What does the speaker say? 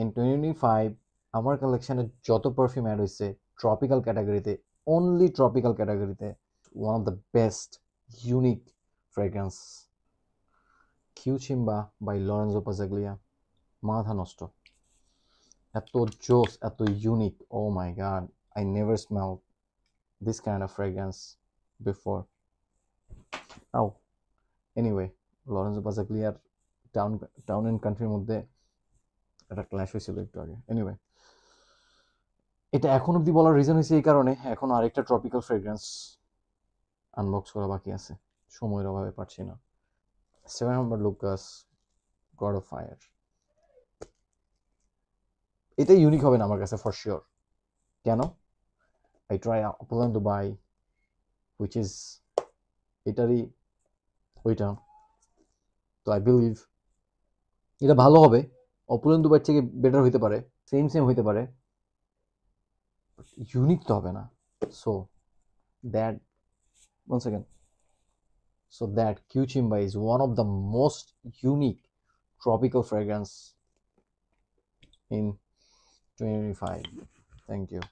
in 2025 আমার কালেকশনে যত পারফিউম অ্যাড হয়েছে ট্রপিক্যাল ক্যাটাগরিতে, অনলি ট্রপিক্যাল ক্যাটাগরিতে, one of the best unique fragrance কিউচিম্বা বাই লরেন্জো পাজাগ্লিয়া। মাথা নষ্ট, এত জোস, এত unique, oh my God, I never smell this kind of fragrance before. Oh, anyway, Lorenzo পাজাগ্লিয়ার টাউন অ্যান্ড কান্ট্রির মধ্যে একটা ক্ল্যাশ হয়েছিল একটু আগে। এনিওয়ে, এটা এখন অব্দি বলার রিজন হয়েছে এই কারণে, এখন আরেকটা ট্রপিক্যাল ফ্রেগ্রেন্স আনবক্স করা বাকি আছে, সময়ের অভাবে পারছি না। 7 নম্বর লুকাস গড অফ ফায়ার। এটা ইউনিক হবে না আমার কাছে ফর শিওর। কেন? আই ট্রাই অপোলেন দুবাই হুইচ ইজ এটারই ওইটা, তো আই বিলিভ এটা ভালো হবে। অপোলেন দুবাই থেকে বেটার হইতে পারে, সেম হইতে পারে, ইউনিক তো হবে না। So that, once again, so that Cuchimba is one of the most unique tropical fragrance in 2025. Thank you.